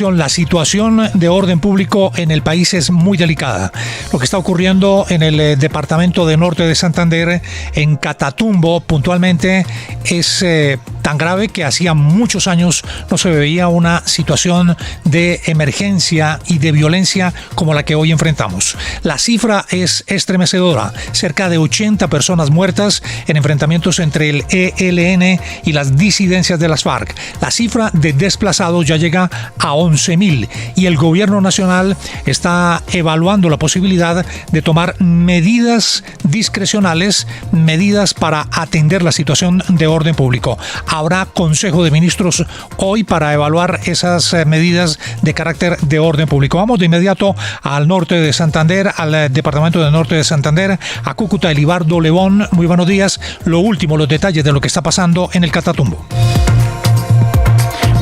información. La situación de orden público en el país es muy delicada. Lo que está ocurriendo en el departamento de Norte de Santander, en Catatumbo puntualmente, es tan grave que hacía muchos años no se veía una situación de emergencia y de violencia como la que hoy enfrentamos. La cifra es estremecedora. Cerca de 80 personas muertas en enfrentamientos entre el ELN y las disidencias de las FARC. La cifra de desplazados ya llega a 11.000 y el gobierno nacional está evaluando la posibilidad de tomar medidas discrecionales, medidas para atender la situación de orden público. Habrá Consejo de Ministros hoy para evaluar esas medidas de carácter de orden público. Vamos de inmediato al norte de Santander, al departamento de Norte de Santander, a Cúcuta, Elibardo Lebón. Muy buenos días. Lo último, los detalles de lo que está pasando en el Catatumbo.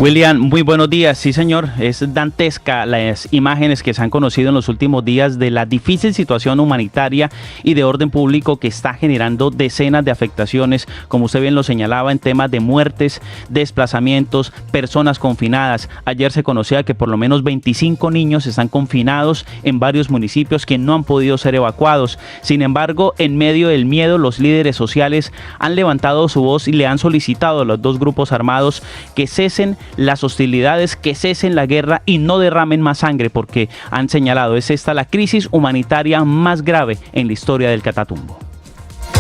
William, muy buenos días. Sí, señor, es dantesca las imágenes que se han conocido en los últimos días de la difícil situación humanitaria y de orden público que está generando decenas de afectaciones, como usted bien lo señalaba, en temas de muertes, desplazamientos, personas confinadas. Ayer se conocía que por lo menos 25 niños están confinados en varios municipios que no han podido ser evacuados. Sin embargo, en medio del miedo, los líderes sociales han levantado su voz y le han solicitado a los dos grupos armados que cesen las hostilidades, que cesen la guerra y no derramen más sangre, porque han señalado es esta la crisis humanitaria más grave en la historia del Catatumbo.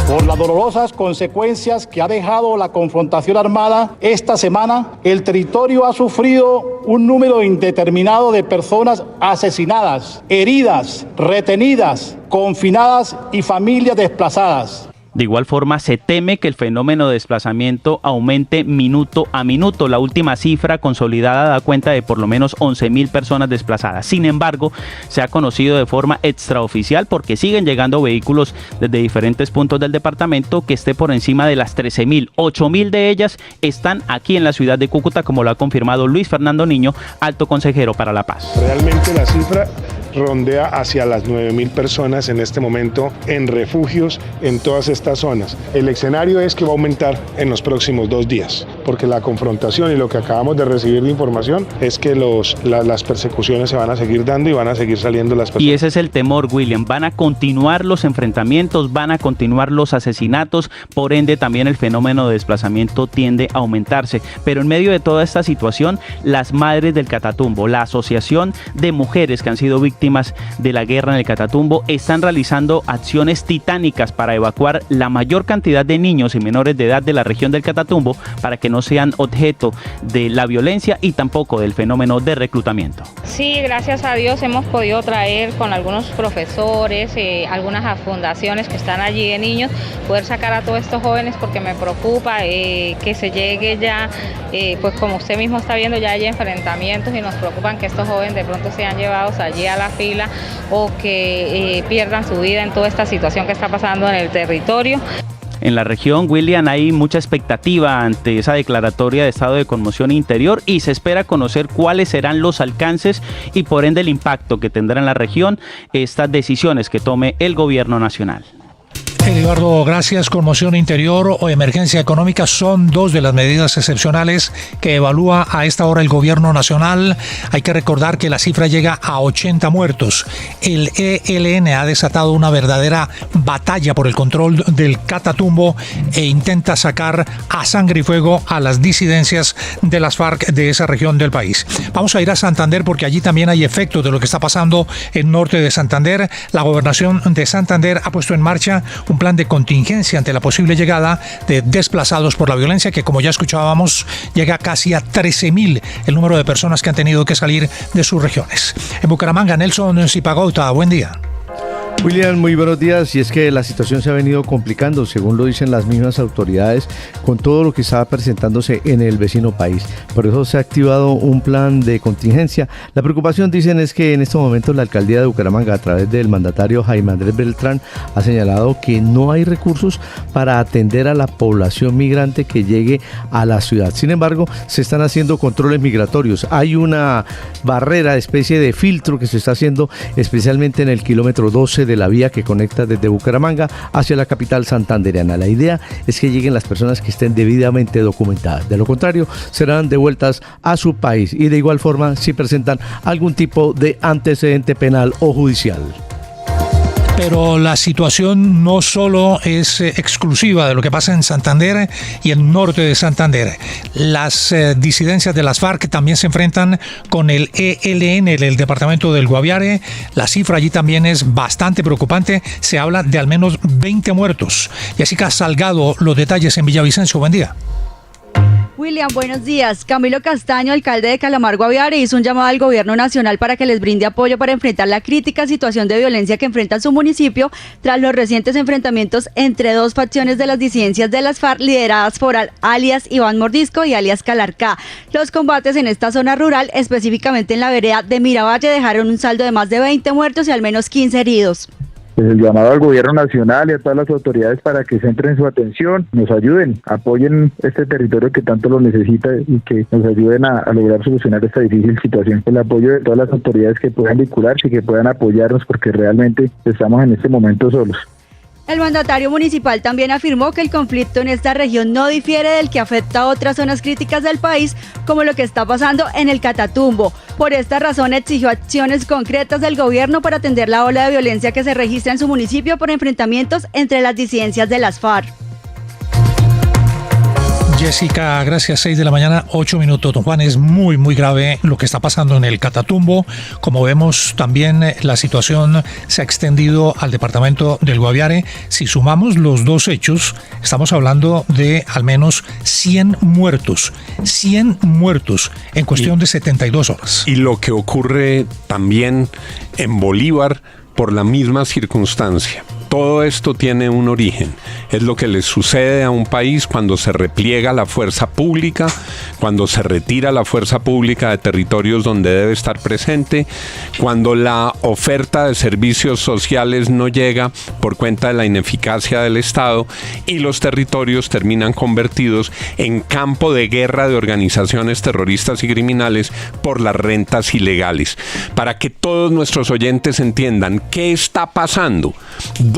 Por las dolorosas consecuencias que ha dejado la confrontación armada esta semana, el territorio ha sufrido un número indeterminado de personas asesinadas, heridas, retenidas, confinadas y familias desplazadas. De igual forma, se teme que el fenómeno de desplazamiento aumente minuto a minuto. La última cifra consolidada da cuenta de por lo menos 11.000 personas desplazadas. Sin embargo, se ha conocido de forma extraoficial, porque siguen llegando vehículos desde diferentes puntos del departamento, que esté por encima de las 13.000. 8.000 de ellas están aquí en la ciudad de Cúcuta, como lo ha confirmado Luis Fernando Niño, alto consejero para la paz. Realmente la cifra rondea hacia las 9.000 personas en este momento en refugios en todas estas zonas. El escenario es que va a aumentar en los próximos 2 días, porque la confrontación y lo que acabamos de recibir de información es que las persecuciones se van a seguir dando y van a seguir saliendo las personas. Y ese es el temor, William. Van a continuar los enfrentamientos, van a continuar los asesinatos, por ende también el fenómeno de desplazamiento tiende a aumentarse. Pero en medio de toda esta situación, las Madres del Catatumbo, la asociación de mujeres que han sido víctimas de la guerra en el Catatumbo, están realizando acciones titánicas para evacuar la mayor cantidad de niños y menores de edad de la región del Catatumbo, para que no sean objeto de la violencia y tampoco del fenómeno de reclutamiento. Sí, gracias a Dios hemos podido traer con algunos profesores, algunas fundaciones que están allí de niños, poder sacar a todos estos jóvenes, porque me preocupa que se llegue ya, pues como usted mismo está viendo, ya hay enfrentamientos y nos preocupan que estos jóvenes de pronto sean llevados allí a la fila o que pierdan su vida en toda esta situación que está pasando en el territorio. En la región, William, hay mucha expectativa ante esa declaratoria de estado de conmoción interior y se espera conocer cuáles serán los alcances y por ende el impacto que tendrá en la región estas decisiones que tome el gobierno nacional. Eduardo, gracias. Conmoción interior o emergencia económica son dos de las medidas excepcionales que evalúa a esta hora el gobierno nacional. Hay que recordar que la cifra llega a 80 muertos. El ELN ha desatado una verdadera batalla por el control del Catatumbo e intenta sacar a sangre y fuego a las disidencias de las FARC de esa región del país. Vamos a ir a Santander, porque allí también hay efectos de lo que está pasando en Norte de Santander. La gobernación de Santander ha puesto en marcha un plan de contingencia ante la posible llegada de desplazados por la violencia, que, como ya escuchábamos, llega casi a 13.000 el número de personas que han tenido que salir de sus regiones. En Bucaramanga, Nelson Zipagauta, buen día. William, muy buenos días. Y es que la situación se ha venido complicando, según lo dicen las mismas autoridades, con todo lo que está presentándose en el vecino país. Por eso se ha activado un plan de contingencia. La preocupación, dicen, es que en estos momentos la alcaldía de Bucaramanga, a través del mandatario Jaime Andrés Beltrán, ha señalado que no hay recursos para atender a la población migrante que llegue a la ciudad. Sin embargo, se están haciendo controles migratorios. Hay una barrera, especie de filtro que se está haciendo especialmente en el kilómetro 12 de la vía que conecta desde Bucaramanga hacia la capital santandereana. La idea es que lleguen las personas que estén debidamente documentadas. De lo contrario, serán devueltas a su país y de igual forma si presentan algún tipo de antecedente penal o judicial. Pero la situación no solo es exclusiva de lo que pasa en Santander y el norte de Santander. Las disidencias de las FARC también se enfrentan con el ELN, el departamento del Guaviare. La cifra allí también es bastante preocupante. Se habla de al menos 20 muertos. Jessica Salgado, los detalles en Villavicencio. Buen día. William, buenos días. Camilo Castaño, alcalde de Calamar Guaviare, hizo un llamado al gobierno nacional para que les brinde apoyo para enfrentar la crítica situación de violencia que enfrenta su municipio tras los recientes enfrentamientos entre dos facciones de las disidencias de las FARC lideradas por alias Iván Mordisco y alias Calarcá. Los combates en esta zona rural, específicamente en la vereda de Miravalle, dejaron un saldo de más de 20 muertos y al menos 15 heridos. Pues el llamado al gobierno nacional y a todas las autoridades para que centren su atención, nos ayuden, apoyen este territorio que tanto lo necesita y que nos ayuden a lograr solucionar esta difícil situación. El apoyo de todas las autoridades que puedan vincularse y que puedan apoyarnos porque realmente estamos en este momento solos. El mandatario municipal también afirmó que el conflicto en esta región no difiere del que afecta a otras zonas críticas del país, como lo que está pasando en el Catatumbo. Por esta razón exigió acciones concretas del gobierno para atender la ola de violencia que se registra en su municipio por enfrentamientos entre las disidencias de las FARC. Jessica, gracias. 6 de la mañana, 8 minutos. Don Juan, es muy grave lo que está pasando en el Catatumbo. Como vemos, también la situación se ha extendido al departamento del Guaviare. Si sumamos los dos hechos, estamos hablando de al menos 100 muertos. 100 muertos en cuestión de 72 horas. Y lo que ocurre también en Bolívar por la misma circunstancia. Todo esto tiene un origen. Es lo que le sucede a un país cuando se repliega la fuerza pública, cuando se retira la fuerza pública de territorios donde debe estar presente, cuando la oferta de servicios sociales no llega por cuenta de la ineficacia del Estado y los territorios terminan convertidos en campo de guerra de organizaciones terroristas y criminales por las rentas ilegales. Para que todos nuestros oyentes entiendan qué está pasando,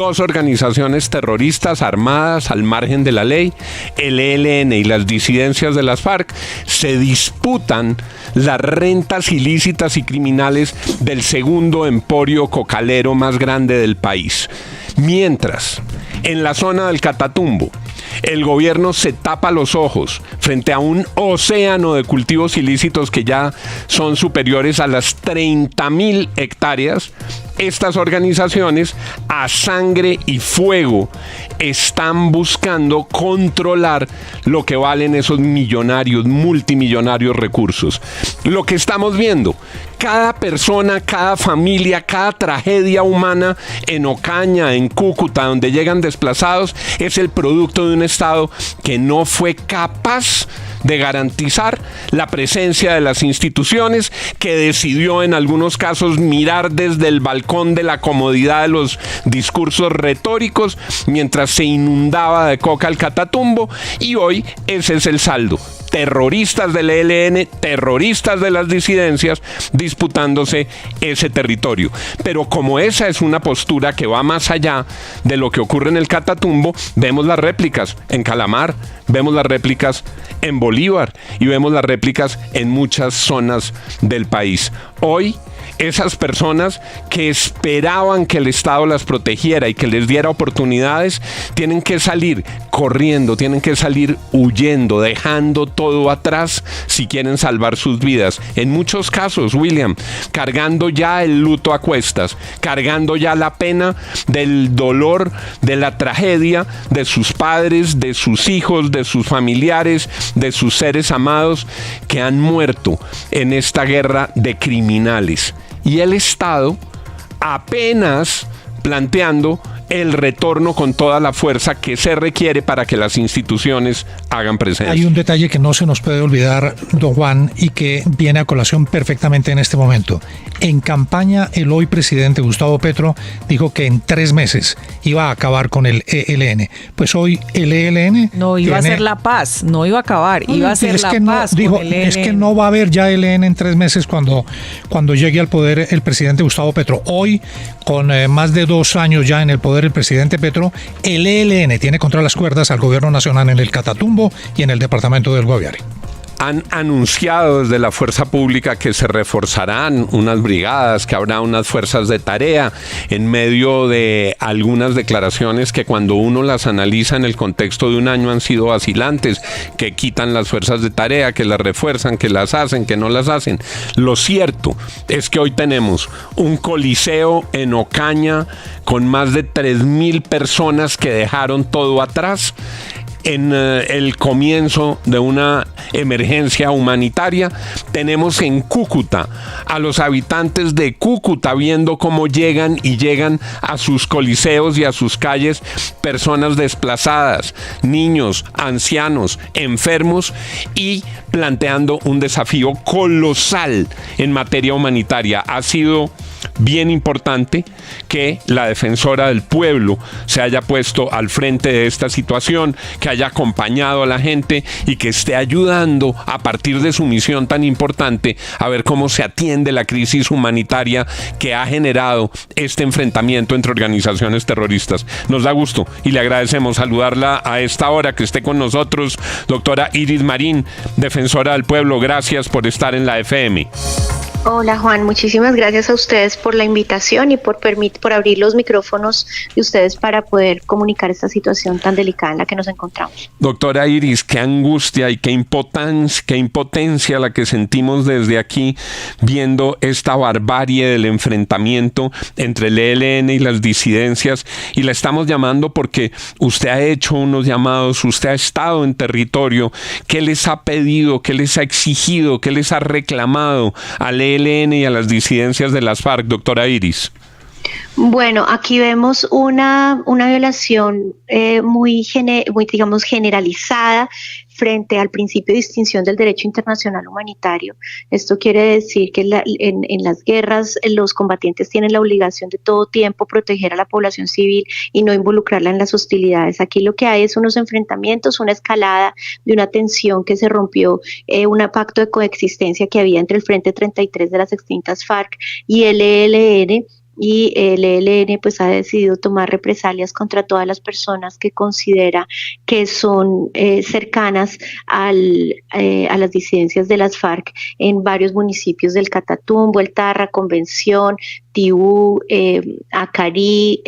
dos organizaciones terroristas armadas al margen de la ley, el ELN y las disidencias de las FARC, se disputan las rentas ilícitas y criminales del segundo emporio cocalero más grande del país. Mientras, en la zona del Catatumbo, el gobierno se tapa los ojos frente a un océano de cultivos ilícitos que ya son superiores a las 30.000 hectáreas. Estas organizaciones a sangre y fuego están buscando controlar lo que valen esos millonarios, multimillonarios recursos. Lo que estamos viendo, cada persona, cada familia, cada tragedia humana en Ocaña, en Cúcuta, donde llegan desplazados, es el producto de un Estado que no fue capaz de garantizar la presencia de las instituciones, que decidió en algunos casos mirar desde el balcón de la comodidad de los discursos retóricos mientras se inundaba de coca el Catatumbo, y hoy ese es el saldo. Terroristas del ELN, terroristas de las disidencias disputándose ese territorio. Pero como esa es una postura que va más allá de lo que ocurre en el Catatumbo, vemos las réplicas en Calamar, vemos las réplicas en Bolívar y vemos las réplicas en muchas zonas del país. Hoy, esas personas que esperaban que el Estado las protegiera y que les diera oportunidades, tienen que salir corriendo, tienen que salir huyendo, dejando todo atrás si quieren salvar sus vidas. En muchos casos, William, cargando ya el luto a cuestas, cargando ya la pena del dolor, de la tragedia de sus padres, de sus hijos, de sus familiares, de sus seres amados que han muerto en esta guerra de criminales. Y el Estado apenas planteando el retorno con toda la fuerza que se requiere para que las instituciones hagan presencia. Hay un detalle que no se nos puede olvidar, don Juan, y que viene a colación perfectamente en este momento. En campaña, el hoy presidente Gustavo Petro dijo que en 3 meses iba a acabar con el ELN. Pues hoy el ELN... No, iba a ser la paz, no iba a acabar, iba a ser la paz. Dijo, con el ELN. es que no va a haber ya ELN en 3 meses cuando llegue al poder el presidente Gustavo Petro. Hoy, con más de 2 años ya en el poder el presidente Petro, el ELN tiene contra las cuerdas al gobierno nacional en el Catatumbo y en el departamento del Guaviare. Han anunciado desde la fuerza pública que se reforzarán unas brigadas, que habrá unas fuerzas de tarea, en medio de algunas declaraciones que cuando uno las analiza en el contexto de un año han sido vacilantes, que quitan las fuerzas de tarea, que las refuerzan, que las hacen, que no las hacen. Lo cierto es que hoy tenemos un coliseo en Ocaña con más de 3.000 personas que dejaron todo atrás en el comienzo de una emergencia humanitaria. Tenemos en Cúcuta a los habitantes de Cúcuta viendo cómo llegan a sus coliseos y a sus calles personas desplazadas, niños, ancianos, enfermos, y planteando un desafío colosal en materia humanitaria. Ha sido bien importante que la defensora del pueblo se haya puesto al frente de esta situación, que haya acompañado a la gente y que esté ayudando a partir de su misión tan importante a ver cómo se atiende la crisis humanitaria que ha generado este enfrentamiento entre organizaciones terroristas. Nos da gusto y le agradecemos saludarla a esta hora, que esté con nosotros, doctora Iris Marín, defensora del pueblo. Gracias por estar en la FM. Hola Juan, muchísimas gracias a ustedes por la invitación y por abrir los micrófonos de ustedes para poder comunicar esta situación tan delicada en la que nos encontramos. Doctora Iris, qué angustia y qué impotencia la que sentimos desde aquí viendo esta barbarie del enfrentamiento entre el ELN y las disidencias, y la estamos llamando porque usted ha hecho unos llamados, usted ha estado en territorio. ¿Qué les ha pedido, qué les ha exigido, qué les ha reclamado al ELN y a las disidencias de las FARC, doctora Iris? Bueno, aquí vemos una violación muy digamos, generalizada frente al principio de distinción del derecho internacional humanitario. Esto quiere decir que en las guerras los combatientes tienen la obligación de todo tiempo proteger a la población civil y no involucrarla en las hostilidades. Aquí lo que hay es unos enfrentamientos, una escalada de una tensión que se rompió, un pacto de coexistencia que había entre el Frente 33 de las extintas FARC y el ELN. Y el ELN pues ha decidido tomar represalias contra todas las personas que considera que son cercanas a las disidencias de las FARC en varios municipios del Catatumbo, El Tarra, Convención, Tibú, Acarí,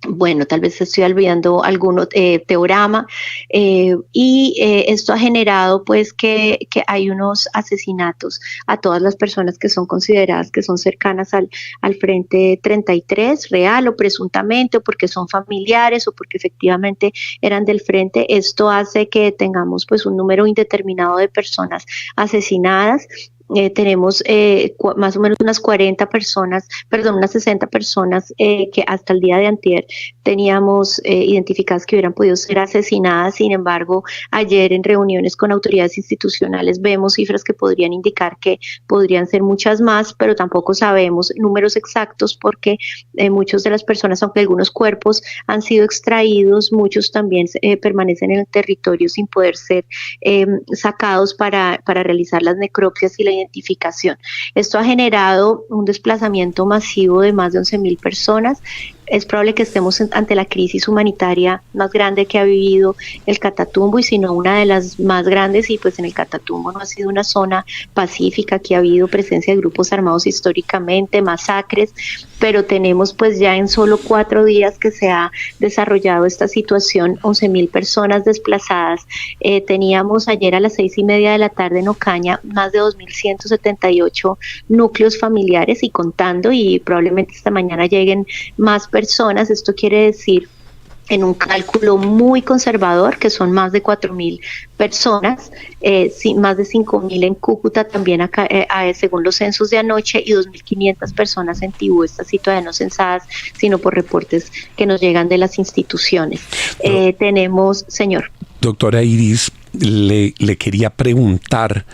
bueno, tal vez estoy olvidando alguno, Teorama, y esto ha generado pues que hay unos asesinatos a todas las personas que son consideradas que son cercanas al Frente 33, real o presuntamente, o porque son familiares o porque efectivamente eran del Frente. Esto hace que tengamos pues un número indeterminado de personas asesinadas. Tenemos más o menos unas 60 personas que hasta el día de antier teníamos identificadas que hubieran podido ser asesinadas. Sin embargo, ayer en reuniones con autoridades institucionales vemos cifras que podrían indicar que podrían ser muchas más, pero tampoco sabemos números exactos porque muchas de las personas, aunque algunos cuerpos han sido extraídos, muchos también permanecen en el territorio sin poder ser sacados para realizar las necropsias y la identificación. Esto ha generado un desplazamiento masivo de más de 11.000 personas. Es probable que estemos ante la crisis humanitaria más grande que ha vivido el Catatumbo, y si no una de las más grandes, y pues en el Catatumbo no ha sido una zona pacífica, que ha habido presencia de grupos armados históricamente, masacres, pero tenemos pues ya en solo 4 días que se ha desarrollado esta situación, 11.000 personas desplazadas. Teníamos ayer a las 6:30 de la tarde en Ocaña más de 2.178 núcleos familiares y contando, y probablemente esta mañana lleguen más personas. Esto quiere decir en un cálculo muy conservador, que son más de 4.000 personas, más de 5.000 en Cúcuta, también acá, según los censos de anoche, y 2.500 personas en Tibú. Estas sí todavía no censadas, sino por reportes que nos llegan de las instituciones. Tenemos, señor. Doctora Iris, le quería preguntar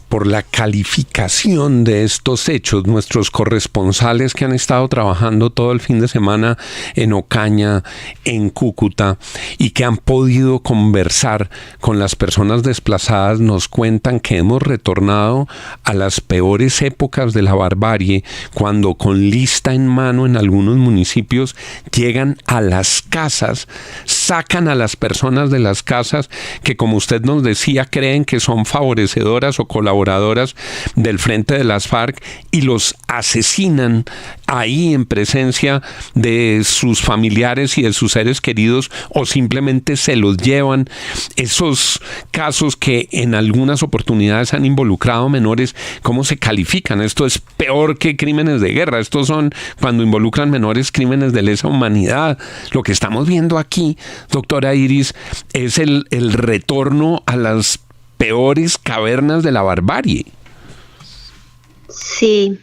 por la calificación de estos hechos. Nuestros corresponsales que han estado trabajando todo el fin de semana en Ocaña, en Cúcuta, y que han podido conversar con las personas desplazadas, nos cuentan que hemos retornado a las peores épocas de la barbarie, cuando con lista en mano en algunos municipios llegan a las casas, sacan a las personas de las casas que, como usted nos decía, creen que son favorecedoras o colaboradoras del Frente de las FARC, y los asesinan ahí en presencia de sus familiares y de sus seres queridos, o simplemente se los llevan. Esos casos que en algunas oportunidades han involucrado menores, ¿cómo se califican? Esto es peor que crímenes de guerra. Estos son, cuando involucran menores, crímenes de lesa humanidad. Lo que estamos viendo aquí, doctora Iris, es el retorno a las peores cavernas de la barbarie. Sí,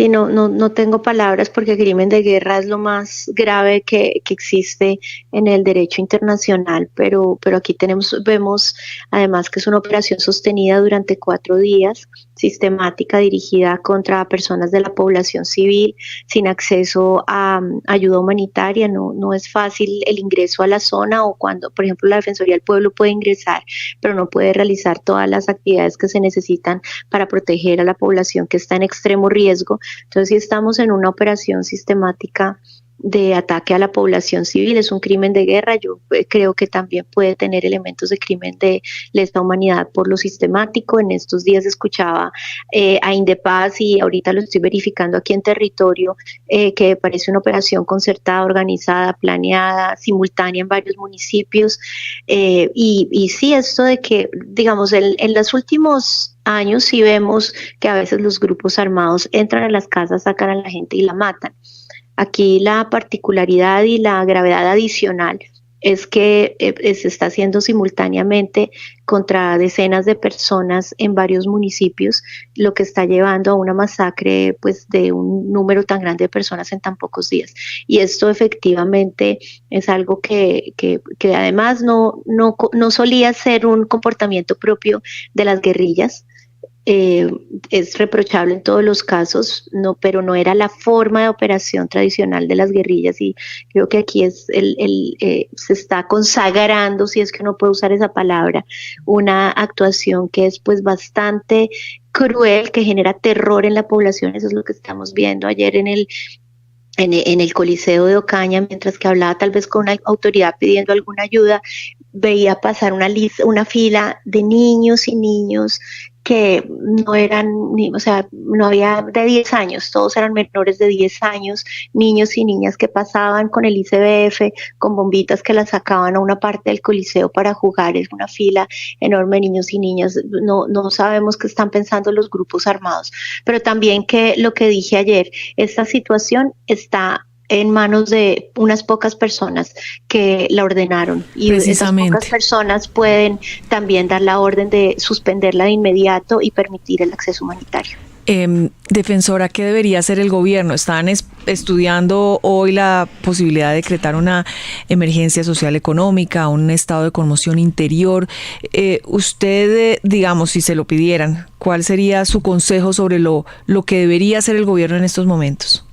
no tengo palabras, porque el crimen de guerra es lo más grave que existe en el derecho internacional, pero aquí vemos además que es una operación sostenida durante 4 días, sistemática, dirigida contra personas de la población civil, sin acceso a ayuda humanitaria. No es fácil el ingreso a la zona, o cuando, por ejemplo, la Defensoría del Pueblo puede ingresar, pero no puede realizar todas las actividades que se necesitan para proteger a la población que está en extremo riesgo. Entonces, sí estamos en una operación sistemática de ataque a la población civil. Es un crimen de guerra. Yo creo que también puede tener elementos de crimen de lesa humanidad por lo sistemático. En estos días escuchaba a Indepaz, y ahorita lo estoy verificando aquí en territorio, que parece una operación concertada, organizada, planeada, simultánea en varios municipios. Y sí, esto de que, digamos, en los últimos años sí vemos que a veces los grupos armados entran a las casas, sacan a la gente y la matan. Aquí la particularidad y la gravedad adicional es que se está haciendo simultáneamente contra decenas de personas en varios municipios, lo que está llevando a una masacre, pues, de un número tan grande de personas en tan pocos días. Y esto efectivamente es algo que además no solía ser un comportamiento propio de las guerrillas. Es reprochable en todos los casos, pero no era la forma de operación tradicional de las guerrillas, y creo que aquí se está consagrando, si es que uno puede usar esa palabra, una actuación que es, pues, bastante cruel, que genera terror en la población. Eso es lo que estamos viendo ayer en el Coliseo de Ocaña, mientras que hablaba tal vez con una autoridad pidiendo alguna ayuda, veía pasar una fila de niños y niños que no eran, no había de 10 años, todos eran menores de 10 años, niños y niñas que pasaban con el ICBF, con bombitas que las sacaban a una parte del Coliseo para jugar. Es una fila enorme de niños y niñas. No sabemos qué están pensando los grupos armados, pero también, que lo que dije ayer, esta situación está en manos de unas pocas personas que la ordenaron, y esas pocas personas pueden también dar la orden de suspenderla de inmediato y permitir el acceso humanitario. Defensora, ¿qué debería hacer el gobierno? Están estudiando hoy la posibilidad de decretar una emergencia social económica, un estado de conmoción interior. Usted, digamos, si se lo pidieran, ¿cuál sería su consejo sobre lo que debería hacer el gobierno en estos momentos?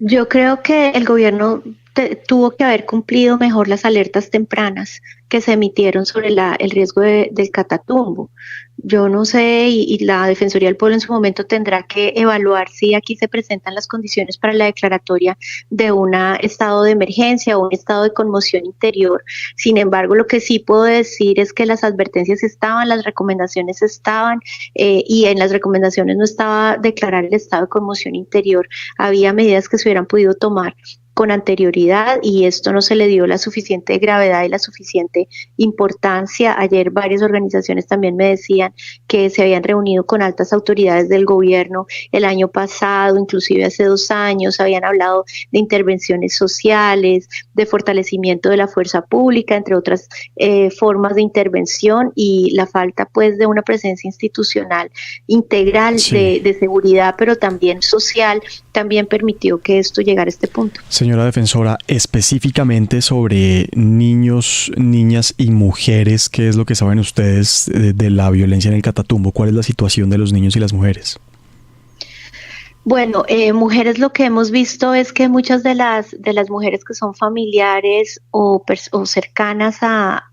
Yo creo que el gobierno tuvo que haber cumplido mejor las alertas tempranas que se emitieron sobre el riesgo del Catatumbo. Yo no sé, y la Defensoría del Pueblo en su momento tendrá que evaluar si aquí se presentan las condiciones para la declaratoria de un estado de emergencia o un estado de conmoción interior. Sin embargo, lo que sí puedo decir es que las advertencias estaban, las recomendaciones estaban, y en las recomendaciones no estaba declarar el estado de conmoción interior. Había medidas que se hubieran podido tomar con anterioridad y esto no se le dio la suficiente gravedad y la suficiente importancia. Ayer varias organizaciones también me decían que se habían reunido con altas autoridades del gobierno el año pasado, inclusive hace 2 años, habían hablado de intervenciones sociales, de fortalecimiento de la fuerza pública, entre otras formas de intervención, y la falta pues de una presencia institucional integral de seguridad, pero también social, también permitió que esto llegara a este punto. Señora defensora, específicamente sobre niños, niñas y mujeres, ¿qué es lo que saben ustedes de la violencia en el Catatumbo? ¿Cuál es la situación de los niños y las mujeres? Bueno, mujeres, lo que hemos visto es que muchas de las mujeres que son familiares o cercanas a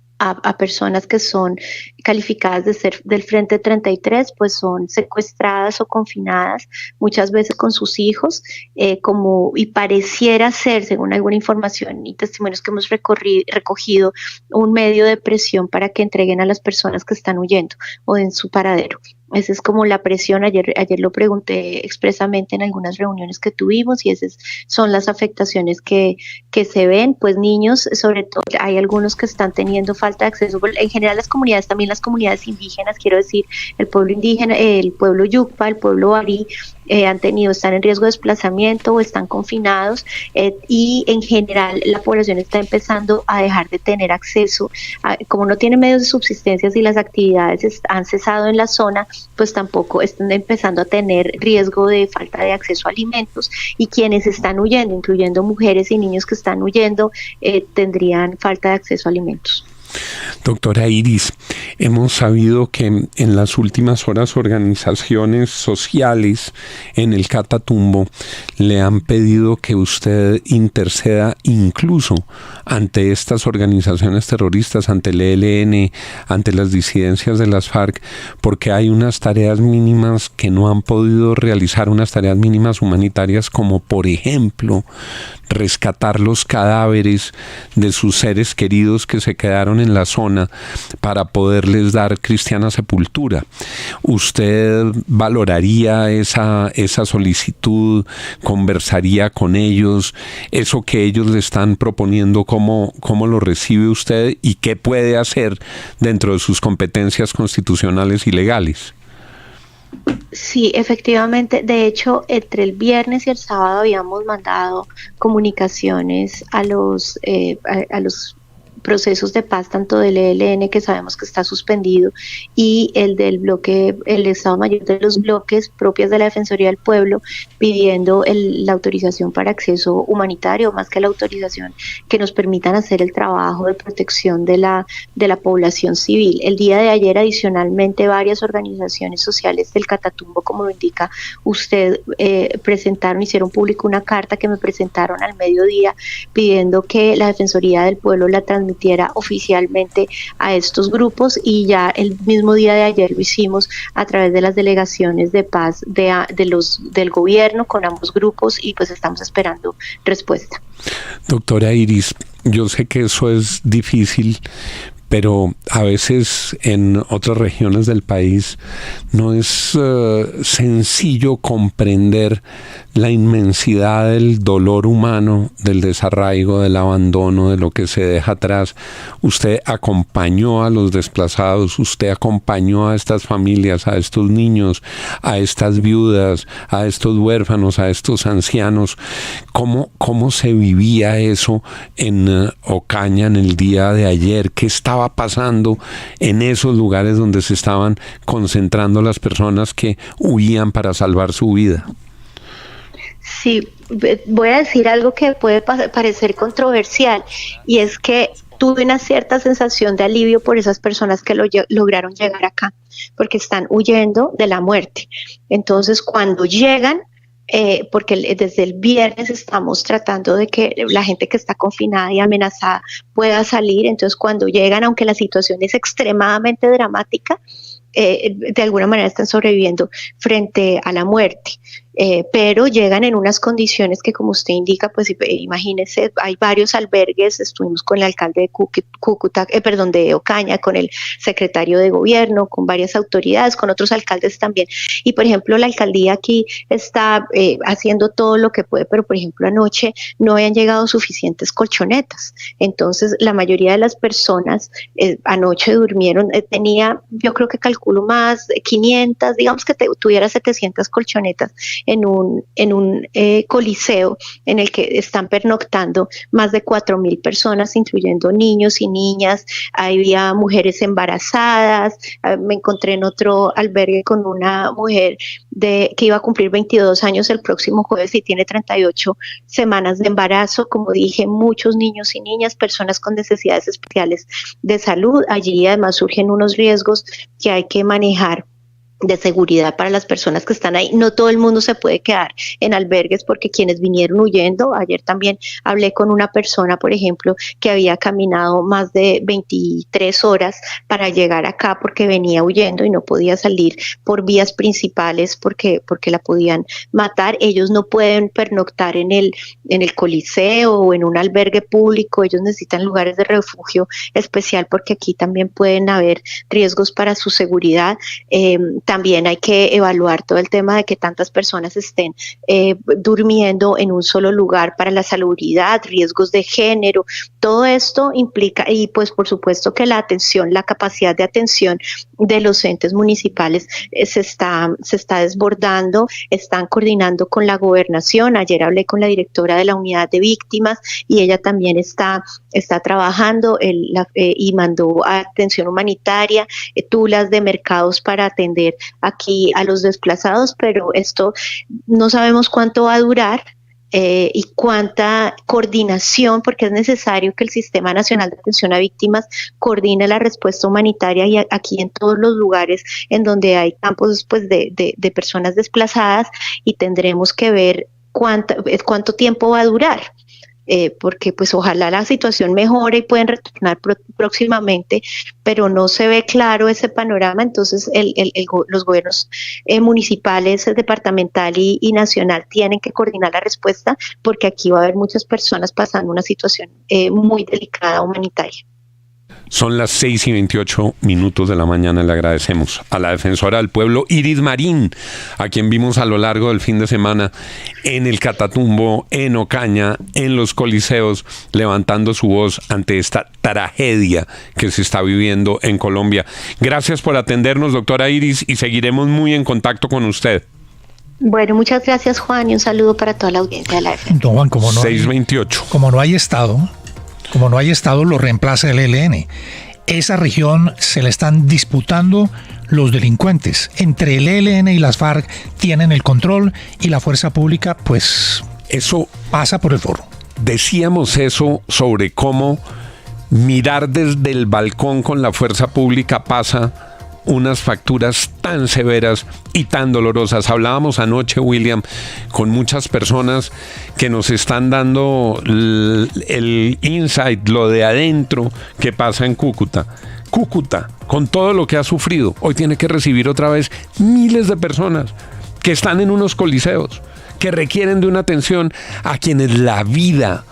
personas que son calificadas de ser del Frente 33, pues son secuestradas o confinadas, muchas veces con sus hijos, y pareciera ser, según alguna información y testimonios que hemos recogido, un medio de presión para que entreguen a las personas que están huyendo o en su paradero. Esa es como la presión. Ayer lo pregunté expresamente en algunas reuniones que tuvimos y esas son las afectaciones que se ven. Pues niños, sobre todo, hay algunos que están teniendo falta de acceso. En general las comunidades, también las comunidades indígenas, quiero decir, el pueblo indígena, el pueblo Yucpa, el pueblo Barí, están en riesgo de desplazamiento o están confinados, y en general la población está empezando a dejar de tener acceso, como no tiene medios de subsistencia y las actividades han cesado en la zona, pues tampoco están empezando a tener riesgo de falta de acceso a alimentos, y quienes están huyendo, incluyendo mujeres y niños que están huyendo, tendrían falta de acceso a alimentos. Doctora Iris, hemos sabido que en las últimas horas organizaciones sociales en el Catatumbo le han pedido que usted interceda incluso ante estas organizaciones terroristas, ante el ELN, ante las disidencias de las FARC, porque hay unas tareas mínimas que no han podido realizar, unas tareas mínimas humanitarias, como por ejemplo rescatar los cadáveres de sus seres queridos que se quedaron en la zona para poderles dar cristiana sepultura. ¿Usted valoraría esa solicitud? ¿Conversaría con ellos? ¿Eso que ellos le están proponiendo, cómo lo recibe usted y qué puede hacer dentro de sus competencias constitucionales y legales? Sí, efectivamente. De hecho, entre el viernes y el sábado habíamos mandado comunicaciones a los procesos de paz, tanto del ELN, que sabemos que está suspendido, y el del bloque, el Estado Mayor de los bloques propias de la Defensoría del Pueblo, pidiendo la autorización para acceso humanitario, más que la autorización, que nos permitan hacer el trabajo de protección de la población civil. El día de ayer, adicionalmente, varias organizaciones sociales del Catatumbo, como lo indica usted, hicieron público una carta que me presentaron al mediodía pidiendo que la Defensoría del Pueblo la transmitiera oficialmente a estos grupos, y ya el mismo día de ayer lo hicimos a través de las delegaciones de paz del gobierno con ambos grupos, y pues estamos esperando respuesta. Doctora Iris, yo sé que eso es difícil, pero a veces en otras regiones del país no es sencillo comprender la inmensidad del dolor humano, del desarraigo, del abandono, de lo que se deja atrás. Usted acompañó a los desplazados, usted acompañó a estas familias, a estos niños, a estas viudas, a estos huérfanos, a estos ancianos. ¿Cómo se vivía eso en Ocaña en el día de ayer? ¿Qué estaba pasando en esos lugares donde se estaban concentrando las personas que huían para salvar su vida? Sí, voy a decir algo que puede parecer controversial, y es que tuve una cierta sensación de alivio por esas personas que lograron llegar acá, porque están huyendo de la muerte. Entonces, cuando llegan, porque desde el viernes estamos tratando de que la gente que está confinada y amenazada pueda salir, entonces cuando llegan, aunque la situación es extremadamente dramática, de alguna manera están sobreviviendo frente a la muerte. pero llegan en unas condiciones que, como usted indica, pues imagínese, hay varios albergues, estuvimos con el alcalde de Cúcuta, de Ocaña, con el secretario de gobierno, con varias autoridades, con otros alcaldes también, y por ejemplo la alcaldía aquí está haciendo todo lo que puede, pero por ejemplo anoche no habían llegado suficientes colchonetas, entonces la mayoría de las personas anoche durmieron, yo creo que calculo más de 500, digamos que tuviera 700 colchonetas en un coliseo en el que están pernoctando más de 4.000 personas, incluyendo niños y niñas. Había mujeres embarazadas. Me encontré en otro albergue con una mujer que iba a cumplir 22 años el próximo jueves y tiene 38 semanas de embarazo. Como dije, muchos niños y niñas, personas con necesidades especiales de salud. Allí además surgen unos riesgos que hay que manejar de seguridad para las personas que están ahí. No todo el mundo se puede quedar en albergues porque quienes vinieron huyendo, ayer también hablé con una persona, por ejemplo, que había caminado más de 23 horas para llegar acá porque venía huyendo y no podía salir por vías principales porque la podían matar. Ellos no pueden pernoctar en el coliseo o en un albergue público, ellos necesitan lugares de refugio especial porque aquí también pueden haber riesgos para su seguridad. También hay que evaluar todo el tema de que tantas personas estén durmiendo en un solo lugar para la salubridad, riesgos de género. Todo esto implica, y pues por supuesto que la capacidad de atención de los entes municipales se está desbordando, están coordinando con la gobernación. Ayer hablé con la directora de la unidad de víctimas y ella también está trabajando y mandó atención humanitaria, tulas de mercados para atender aquí a los desplazados, pero esto no sabemos cuánto va a durar. Y cuánta coordinación, porque es necesario que el Sistema Nacional de Atención a Víctimas coordine la respuesta humanitaria y aquí en todos los lugares en donde hay campos pues, de personas desplazadas, y tendremos que ver cuánto tiempo va a durar. Porque pues ojalá la situación mejore y pueden retornar próximamente, pero no se ve claro ese panorama. Entonces los gobiernos municipales, departamental y nacional tienen que coordinar la respuesta, porque aquí va a haber muchas personas pasando una situación muy delicada humanitaria. Son las 6:28 de la mañana. Le agradecemos a la defensora del pueblo, Iris Marín, a quien vimos a lo largo del fin de semana en el Catatumbo, en Ocaña, en los coliseos, levantando su voz ante esta tragedia que se está viviendo en Colombia. Gracias por atendernos, doctora Iris, y seguiremos muy en contacto con usted. Bueno, muchas gracias, Juan, y un saludo para toda la audiencia de la FM. Don Juan, 6:28. Como no hay Estado, lo reemplaza el ELN. Esa región se la están disputando los delincuentes. Entre el ELN y las FARC tienen el control y la fuerza pública, pues, eso pasa por el forro. Decíamos eso sobre cómo mirar desde el balcón con la fuerza pública pasa unas facturas tan severas y tan dolorosas. Hablábamos anoche, William, con muchas personas que nos están dando el insight, lo de adentro que pasa en Cúcuta. Cúcuta, con todo lo que ha sufrido, hoy tiene que recibir otra vez miles de personas que están en unos coliseos, que requieren de una atención a quienes la vida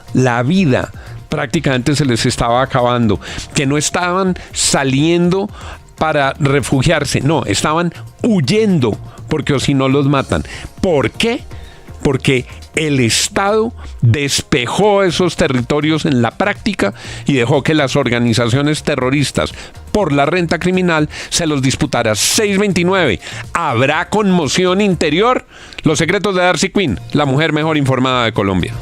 prácticamente se les estaba acabando, que no estaban saliendo para refugiarse, no, estaban huyendo, porque o si no los matan. ¿Por qué? Porque el Estado despejó esos territorios en la práctica y dejó que las organizaciones terroristas por la renta criminal se los disputara. 6:29. ¿Habrá conmoción interior? Los secretos de Darcy Quinn, la mujer mejor informada de Colombia.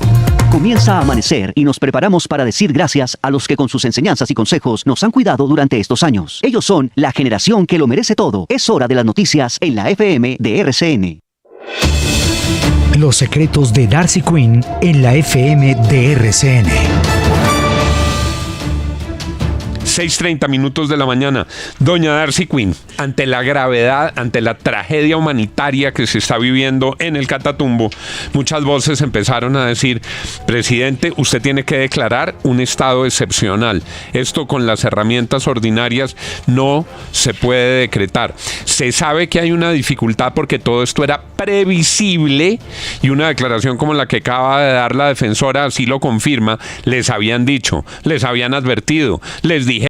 Comienza a amanecer y nos preparamos para decir gracias a los que con sus enseñanzas y consejos nos han cuidado durante estos años. Ellos son la generación que lo merece todo. Es hora de las noticias en la FM de RCN. Los secretos de Darcy Quinn en la FM de RCN. 6:30 minutos de la mañana. Doña Darcy Quinn, ante la gravedad, ante la tragedia humanitaria que se está viviendo en el Catatumbo, muchas voces empezaron a decir: presidente, usted tiene que declarar un estado excepcional. Esto con las herramientas ordinarias no se puede decretar. Se sabe que hay una dificultad porque todo esto era previsible, y una declaración como la que acaba de dar la defensora así lo confirma. Les habían dicho, les habían advertido, les dijeron